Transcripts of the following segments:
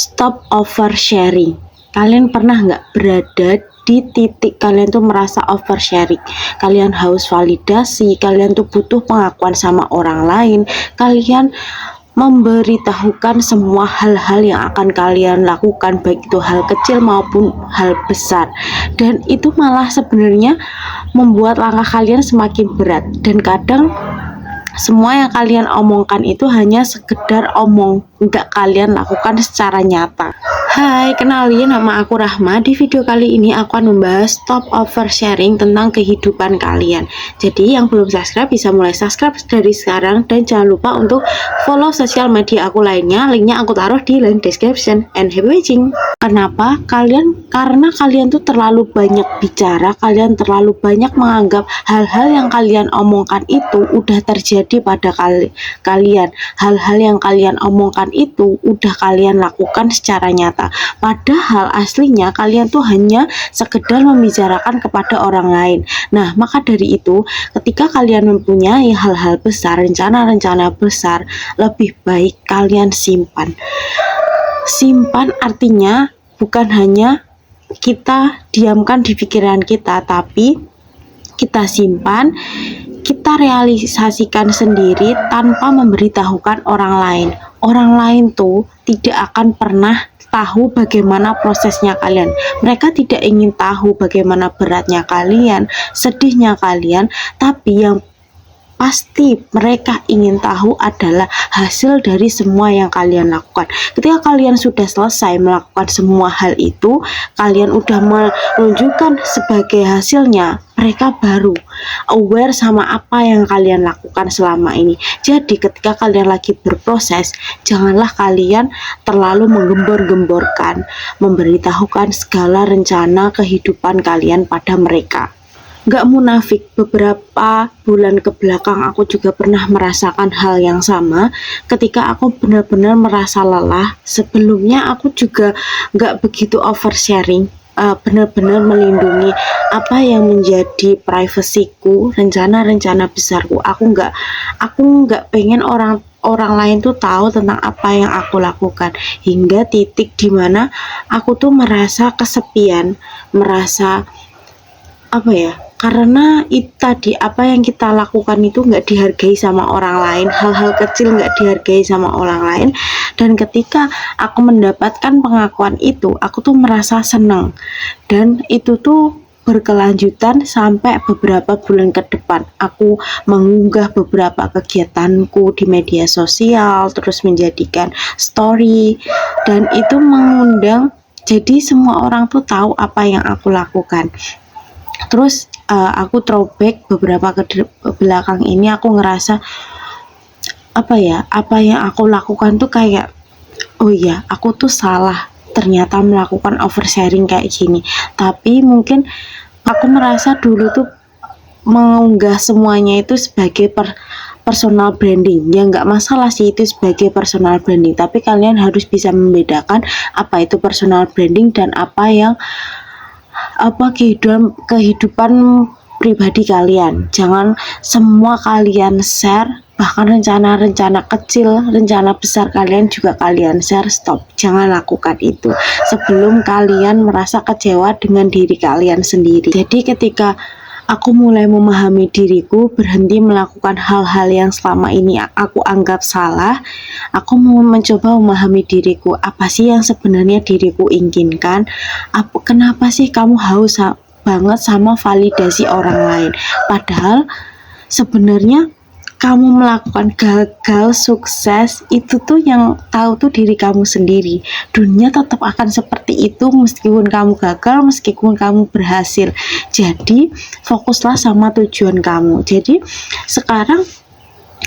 Stop oversharing. Kalian pernah nggak berada di titik kalian tuh merasa oversharing? Kalian haus validasi, kalian tuh butuh pengakuan sama orang lain, kalian memberitahukan semua hal-hal yang akan kalian lakukan, baik itu hal kecil maupun hal besar, dan itu malah sebenarnya membuat langkah kalian semakin berat. Dan kadang semua yang kalian omongkan itu hanya sekedar omong, nggak kalian lakukan secara nyata. Hai, kenalin, nama aku Rahma. Di video kali ini aku akan membahas stop oversharing tentang kehidupan kalian. Jadi yang belum subscribe bisa mulai subscribe dari sekarang, dan jangan lupa untuk follow sosial media aku lainnya. Linknya aku taruh di link description. And happy watching. Kenapa? Karena kalian tuh terlalu banyak bicara, kalian terlalu banyak menganggap hal-hal yang kalian omongkan itu udah terjadi pada kalian. Hal-hal yang kalian omongkan itu udah kalian lakukan secara nyata. Padahal aslinya kalian tuh hanya sekedar membicarakan kepada orang lain. Nah, maka dari itu, ketika kalian mempunyai hal-hal besar, rencana-rencana besar, lebih baik kalian simpan. Simpan artinya bukan hanya kita diamkan di pikiran kita, tapi kita simpan, kita realisasikan sendiri tanpa memberitahukan orang lain. Orang lain tuh tidak akan pernah tahu bagaimana prosesnya kalian. Mereka tidak ingin tahu bagaimana beratnya kalian, sedihnya kalian, tapi yang pasti mereka ingin tahu adalah hasil dari semua yang kalian lakukan. Ketika kalian sudah selesai melakukan semua hal itu, kalian udah menunjukkan sebagai hasilnya, mereka baru aware sama apa yang kalian lakukan selama ini. Jadi ketika kalian lagi berproses, janganlah kalian terlalu menggembor-gemborkan, memberitahukan segala rencana kehidupan kalian pada mereka. Gak munafik, beberapa bulan ke belakang aku juga pernah merasakan hal yang sama. Ketika aku benar-benar merasa lelah, sebelumnya aku juga gak begitu oversharing, benar-benar melindungi apa yang menjadi privasiku, rencana-rencana besarku. Aku nggak pengen orang lain tuh tahu tentang apa yang aku lakukan, hingga titik dimana aku tuh merasa kesepian, merasa karena itu tadi, apa yang kita lakukan itu nggak dihargai sama orang lain, hal-hal kecil nggak dihargai sama orang lain. Dan ketika aku mendapatkan pengakuan itu, aku tuh merasa senang, dan itu tuh berkelanjutan sampai beberapa bulan ke depan. Aku mengunggah beberapa kegiatanku di media sosial, terus menjadikan story, dan itu mengundang jadi semua orang tuh tahu apa yang aku lakukan. Terus aku throwback beberapa ke belakang ini, aku ngerasa apa yang aku lakukan tuh kayak, oh iya, aku tuh salah ternyata melakukan oversharing kayak gini. Tapi mungkin aku merasa dulu tuh mengunggah semuanya itu sebagai personal branding. Ya nggak masalah sih itu sebagai personal branding, tapi kalian harus bisa membedakan apa itu personal branding dan apa yang kehidupan pribadi kalian. Jangan semua kalian share, bahkan rencana-rencana kecil, rencana besar kalian juga kalian share. Stop, jangan lakukan itu sebelum kalian merasa kecewa dengan diri kalian sendiri. Jadi ketika aku mulai memahami diriku, berhenti melakukan hal-hal yang selama ini aku anggap salah, aku mau mencoba memahami diriku. Apa sih yang sebenarnya diriku inginkan? Kenapa sih kamu haus banget sama validasi orang lain? Padahal sebenarnya kamu melakukan gagal, sukses, itu tuh yang tahu tuh diri kamu sendiri. Dunia tetap akan seperti itu meskipun kamu gagal, meskipun kamu berhasil. Jadi fokuslah sama tujuan kamu. Jadi sekarang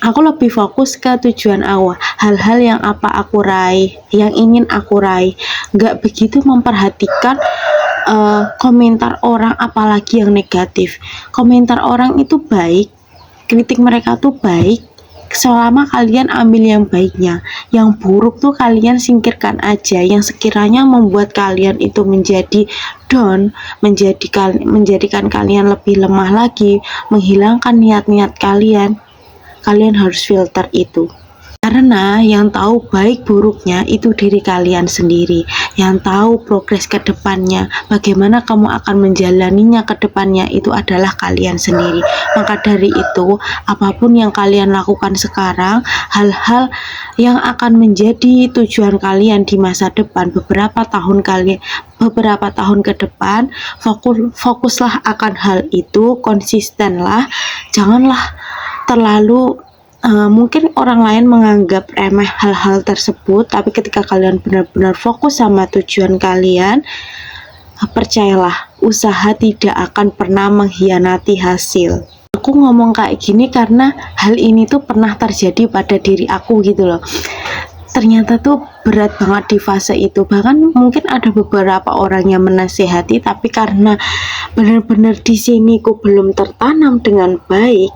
aku lebih fokus ke tujuan awal, hal-hal yang apa aku raih, yang ingin aku raih. Gak begitu memperhatikan komentar orang, apalagi yang negatif. Komentar orang itu baik, kritik mereka tuh baik selama kalian ambil yang baiknya. Yang buruk tuh kalian singkirkan aja, yang sekiranya membuat kalian itu menjadi down, menjadikan kalian lebih lemah lagi, menghilangkan niat-niat kalian harus filter itu. Karena yang tahu baik buruknya itu diri kalian sendiri, yang tahu progres ke depannya, bagaimana kamu akan menjalaninya ke depannya itu adalah kalian sendiri. Maka dari itu, apapun yang kalian lakukan sekarang, hal-hal yang akan menjadi tujuan kalian di masa depan, beberapa tahun ke depan, fokuslah akan hal itu, konsistenlah, janganlah terlalu mungkin orang lain menganggap remeh hal-hal tersebut, tapi ketika kalian benar-benar fokus sama tujuan kalian, percayalah, usaha tidak akan pernah mengkhianati hasil. Aku ngomong kayak gini karena hal ini tuh pernah terjadi pada diri aku gitu loh. Ternyata tuh berat banget di fase itu, bahkan mungkin ada beberapa orang yang menasehati, tapi karena benar-benar di sini ku belum tertanam dengan baik,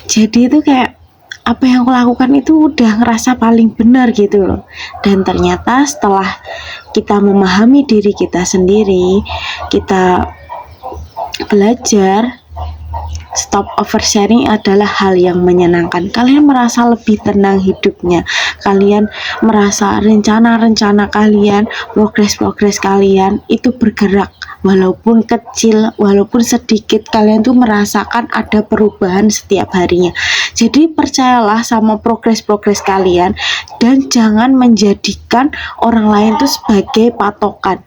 jadi itu kayak apa yang aku lakukan itu udah ngerasa paling benar gitu loh. Dan ternyata setelah kita memahami diri kita sendiri, kita belajar, stop oversharing adalah hal yang menyenangkan. Kalian merasa lebih tenang hidupnya, kalian merasa rencana-rencana kalian, progres-progres kalian itu bergerak, walaupun kecil, walaupun sedikit, kalian tuh merasakan ada perubahan setiap harinya. Jadi percayalah sama progres-progres kalian, dan jangan menjadikan orang lain tuh sebagai patokan.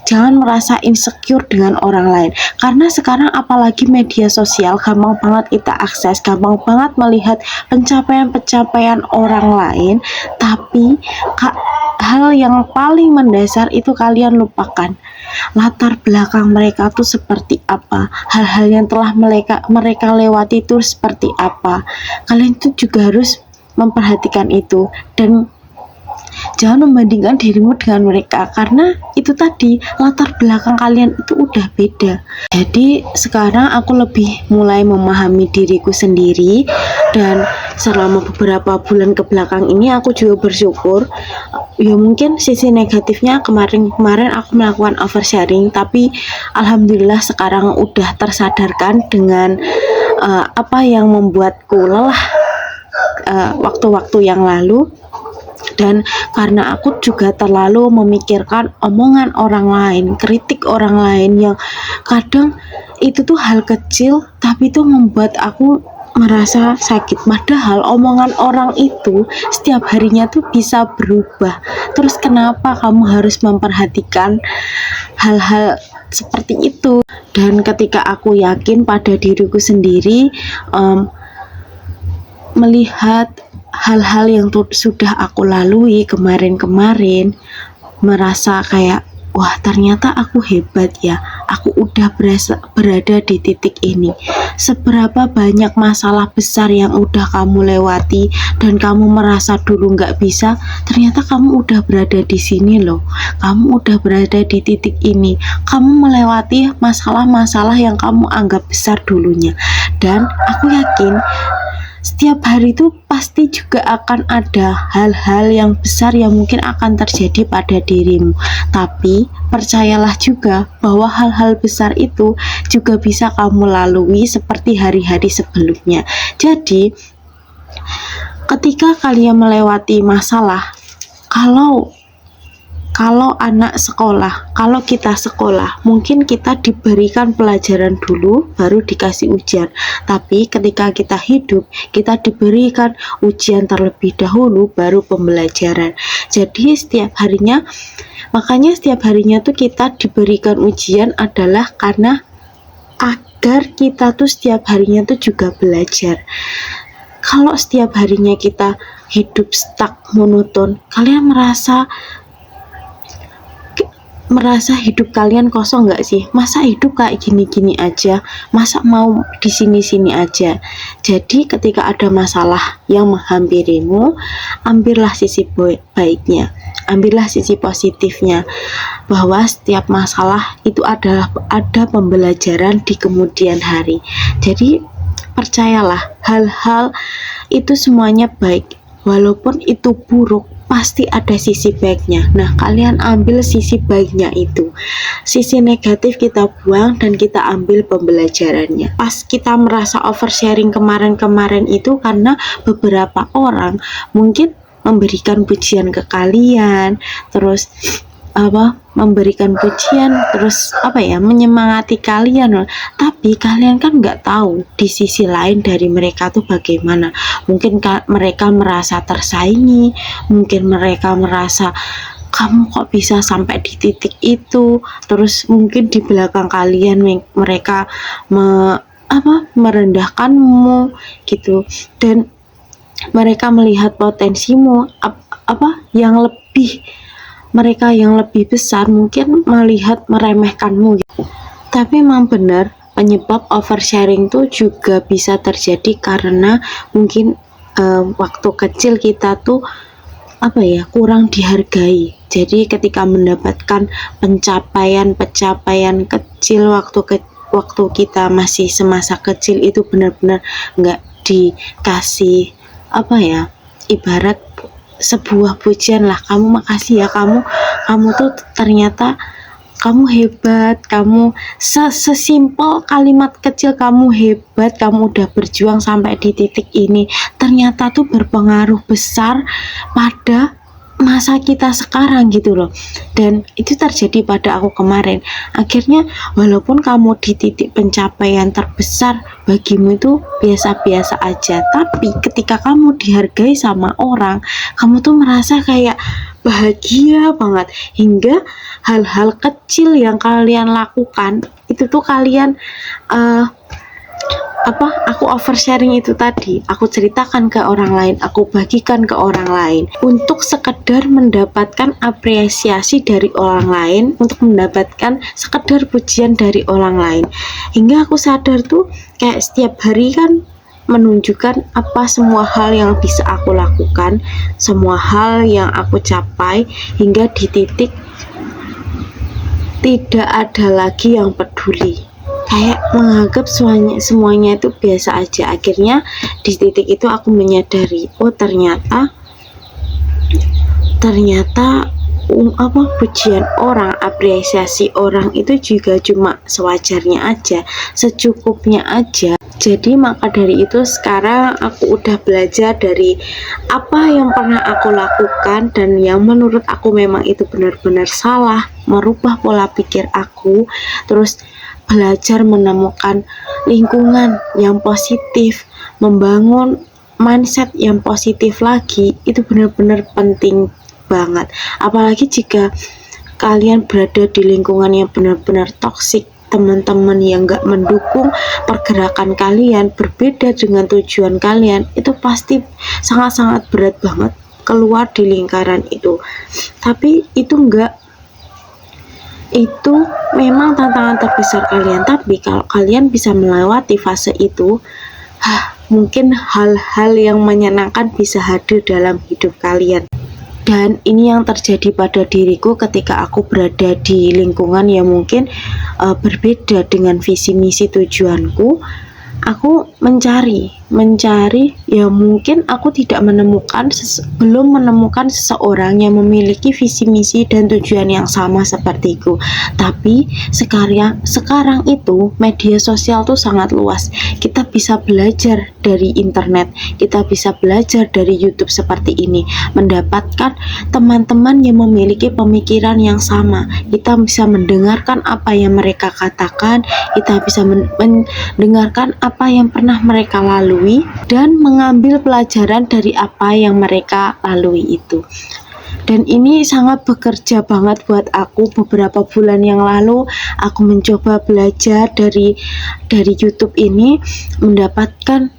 Jangan merasa insecure dengan orang lain, karena sekarang apalagi media sosial gampang banget kita akses, gampang banget melihat pencapaian-pencapaian orang lain, tapi hal yang paling mendasar itu kalian lupakan. Latar belakang mereka tuh seperti apa, hal-hal yang telah mereka lewati itu seperti apa. Kalian tuh juga harus memperhatikan itu, dan jangan membandingkan dirimu dengan mereka, karena itu tadi latar belakang kalian itu udah beda. Jadi sekarang aku lebih mulai memahami diriku sendiri, dan selama beberapa bulan ke belakang ini aku juga bersyukur. Ya mungkin sisi negatifnya kemarin aku melakukan oversharing, tapi alhamdulillah sekarang udah tersadarkan dengan apa yang membuatku lelah waktu-waktu yang lalu. Dan karena aku juga terlalu memikirkan omongan orang lain, kritik orang lain yang kadang itu tuh hal kecil, tapi itu membuat aku merasa sakit. Padahal omongan orang itu setiap harinya tuh bisa berubah. Terus kenapa kamu harus memperhatikan hal-hal seperti itu? Dan ketika aku yakin pada diriku sendiri, melihat hal-hal yang sudah aku lalui kemarin-kemarin, merasa kayak wah ternyata aku hebat ya, aku udah berada di titik ini. Seberapa banyak masalah besar yang udah kamu lewati dan kamu merasa dulu nggak bisa, ternyata kamu udah berada di sini loh. Kamu udah berada di titik ini, kamu melewati masalah-masalah yang kamu anggap besar dulunya. Dan aku yakin setiap hari itu pasti juga akan ada hal-hal yang besar yang mungkin akan terjadi pada dirimu. Tapi percayalah juga bahwa hal-hal besar itu juga bisa kamu lalui seperti hari-hari sebelumnya. Jadi ketika kalian melewati masalah, kalau anak sekolah, kalau kita sekolah, mungkin kita diberikan pelajaran dulu, baru dikasih ujian. Tapi ketika kita hidup, kita diberikan ujian terlebih dahulu, baru pembelajaran. Jadi makanya setiap harinya tuh kita diberikan ujian adalah karena agar kita tuh setiap harinya tuh juga belajar. Kalau setiap harinya kita hidup stuck, monoton, kalian merasa hidup kalian kosong nggak sih? Masa hidup kayak gini-gini aja? Masa mau di sini-sini aja? Jadi ketika ada masalah yang menghampirimu, ambillah sisi baiknya, ambillah sisi positifnya, bahwa setiap masalah itu ada pembelajaran di kemudian hari. Jadi percayalah, hal-hal itu semuanya baik, walaupun itu buruk, pasti ada sisi baiknya. Nah, kalian ambil sisi baiknya itu. Sisi negatif kita buang dan kita ambil pembelajarannya. Pas kita merasa oversharing kemarin-kemarin itu karena beberapa orang mungkin memberikan pujian ke kalian, terus memberikan pujian, terus menyemangati kalian loh. Tapi kalian kan nggak tahu di sisi lain dari mereka tuh bagaimana. Mungkin mereka merasa tersaingi, mungkin mereka merasa kamu kok bisa sampai di titik itu, terus mungkin di belakang kalian mereka merendahkanmu gitu, dan mereka melihat potensimu mereka yang lebih besar mungkin melihat meremehkanmu gitu. Tapi memang benar, penyebab oversharing tuh juga bisa terjadi karena mungkin waktu kecil kita tuh kurang dihargai. Jadi ketika mendapatkan pencapaian kecil waktu kita masih semasa kecil itu benar-benar nggak dikasih ibarat sebuah pujian lah, kamu makasih ya, kamu tuh ternyata kamu hebat, kamu sesimpel kalimat kecil, kamu hebat, kamu udah berjuang sampai di titik ini, ternyata tuh berpengaruh besar pada masa kita sekarang gitu loh. Dan itu terjadi pada aku kemarin. Akhirnya walaupun kamu di titik pencapaian terbesar, bagimu itu biasa-biasa aja, tapi ketika kamu dihargai sama orang, kamu tuh merasa kayak bahagia banget, hingga hal-hal kecil yang kalian lakukan itu tuh kalian aku oversharing itu tadi, aku ceritakan ke orang lain, aku bagikan ke orang lain untuk sekedar mendapatkan apresiasi dari orang lain, untuk mendapatkan sekedar pujian dari orang lain. Hingga aku sadar tuh kayak setiap hari kan menunjukkan semua hal yang bisa aku lakukan, semua hal yang aku capai, hingga di titik tidak ada lagi yang peduli, kayak menganggap semuanya itu biasa aja. Akhirnya di titik itu aku menyadari, oh ternyata pujian orang, apresiasi orang itu juga cuma sewajarnya aja, secukupnya aja. Jadi maka dari itu sekarang aku udah belajar dari apa yang pernah aku lakukan dan yang menurut aku memang itu benar-benar salah, merubah pola pikir aku, terus belajar menemukan lingkungan yang positif, membangun mindset yang positif lagi, itu benar-benar penting banget. Apalagi jika kalian berada di lingkungan yang benar-benar toksik, teman-teman yang gak mendukung pergerakan kalian, berbeda dengan tujuan kalian, itu pasti sangat-sangat berat banget keluar di lingkaran itu. Tapi itu memang tantangan terbesar kalian. Tapi kalau kalian bisa melewati fase itu, mungkin hal-hal yang menyenangkan bisa hadir dalam hidup kalian. Dan ini yang terjadi pada diriku ketika aku berada di lingkungan yang mungkin berbeda dengan visi misi tujuanku. Aku mencari ya, mungkin aku belum menemukan seseorang yang memiliki visi misi dan tujuan yang sama sepertiku. Tapi sekarang itu media sosial tuh sangat luas. Kita bisa belajar dari internet, kita bisa belajar dari YouTube seperti ini, mendapatkan teman-teman yang memiliki pemikiran yang sama. Kita bisa mendengarkan apa yang mereka katakan, kita bisa mendengarkan apa yang pernah mereka lalui, dan mengambil pelajaran dari apa yang mereka lalui itu. Dan ini sangat bekerja banget buat aku. Beberapa bulan yang lalu aku mencoba belajar dari YouTube ini, mendapatkan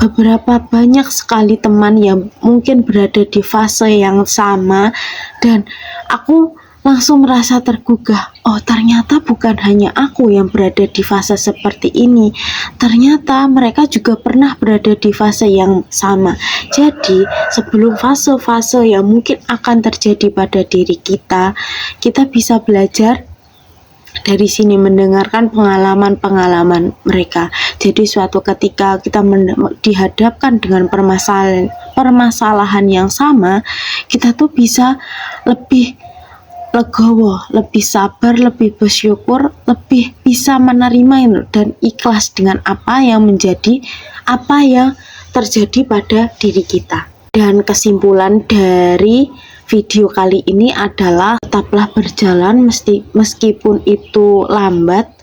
beberapa banyak sekali teman yang mungkin berada di fase yang sama, dan aku langsung merasa tergugah. Oh, ternyata bukan hanya aku yang berada di fase seperti ini. Ternyata mereka juga pernah berada di fase yang sama. Jadi, sebelum fase-fase yang mungkin akan terjadi pada diri kita, kita bisa belajar dari sini mendengarkan pengalaman-pengalaman mereka. Jadi suatu ketika kita dihadapkan dengan permasalahan yang sama, kita tuh bisa lebih legowo, lebih sabar, lebih bersyukur, lebih bisa menerima dan ikhlas dengan apa yang terjadi pada diri kita. Dan kesimpulan dari video kali ini adalah tetaplah berjalan meskipun itu lambat.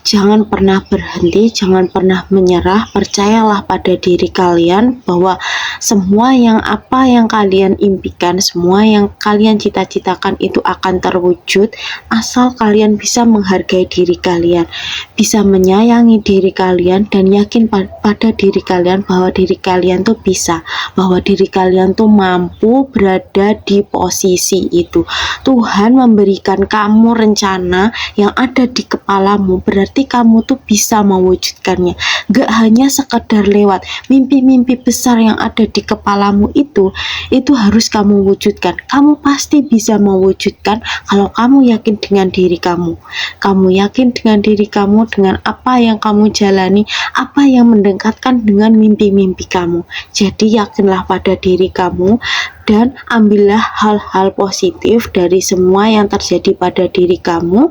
Jangan pernah berhenti, jangan pernah menyerah. Percayalah pada diri kalian bahwa semua apa yang kalian impikan, semua yang kalian cita-citakan itu akan terwujud asal kalian bisa menghargai diri kalian, bisa menyayangi diri kalian, dan yakin pada diri kalian bahwa diri kalian tuh bisa, bahwa diri kalian tuh mampu berada di posisi itu. Tuhan memberikan kamu rencana yang ada di kepalamu, berarti kamu tuh bisa mewujudkannya. Gak hanya sekedar lewat mimpi-mimpi besar yang ada di kepalamu itu harus kamu wujudkan. Kamu pasti bisa mewujudkan kalau kamu yakin dengan diri kamu. Kamu yakin dengan diri kamu, dengan apa yang kamu jalani, apa yang mendekatkan dengan mimpi-mimpi kamu. Jadi yakinlah pada diri kamu dan ambillah hal-hal positif dari semua yang terjadi pada diri kamu.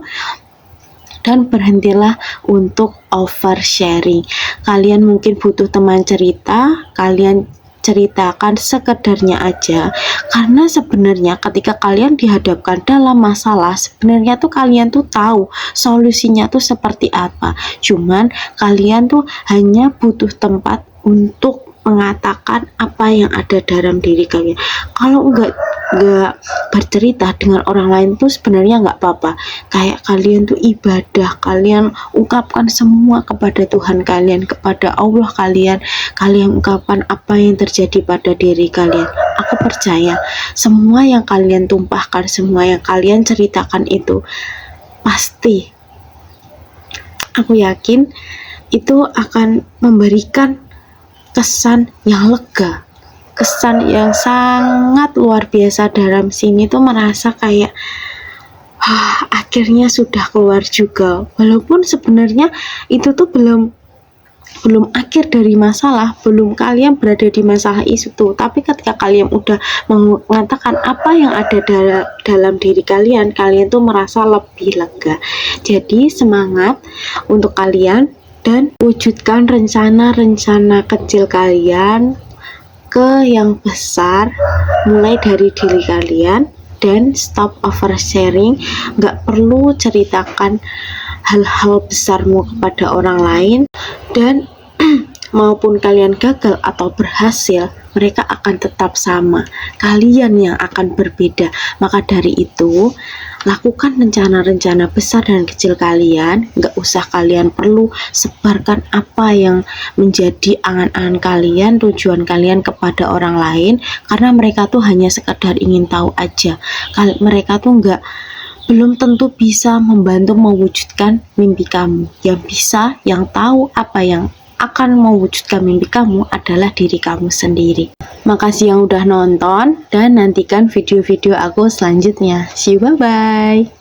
Dan berhentilah untuk oversharing. Kalian mungkin butuh teman cerita, kalian ceritakan sekedarnya aja, karena sebenarnya ketika kalian dihadapkan dalam masalah, sebenarnya tuh kalian tuh tahu solusinya tuh seperti apa, cuman kalian tuh hanya butuh tempat untuk mengatakan apa yang ada dalam diri kalian. Kalau nggak bercerita dengan orang lain tuh sebenarnya nggak apa-apa. Kayak kalian tuh ibadah, kalian ungkapkan semua kepada Tuhan kalian, kepada Allah kalian ungkapkan apa yang terjadi pada diri kalian. Aku percaya semua yang kalian tumpahkan, semua yang kalian ceritakan itu pasti, aku yakin itu akan memberikan kesan yang lega, kesan yang sangat luar biasa. Dalam sini tuh merasa kayak akhirnya sudah keluar juga, walaupun sebenarnya itu tuh belum akhir dari masalah, belum kalian berada di masalah itu, tapi ketika kalian udah mengatakan apa yang ada dalam diri kalian tuh merasa lebih lega. Jadi semangat untuk kalian dan wujudkan rencana-rencana kecil kalian ke yang besar, mulai dari diri kalian, dan stop oversharing. Gak perlu ceritakan hal-hal besarmu kepada orang lain, dan maupun kalian gagal atau berhasil, mereka akan tetap sama, kalian yang akan berbeda. Maka dari itu, lakukan rencana-rencana besar dan kecil kalian. Gak usah kalian perlu sebarkan apa yang menjadi angan-angan kalian, tujuan kalian kepada orang lain, karena mereka tuh hanya sekedar ingin tahu aja. Mereka tuh belum tentu bisa membantu mewujudkan mimpi kamu. Yang bisa, yang tahu apa yang akan mewujudkan mimpi kamu adalah diri kamu sendiri. Makasih yang udah nonton, dan nantikan video-video aku selanjutnya. See you, bye-bye.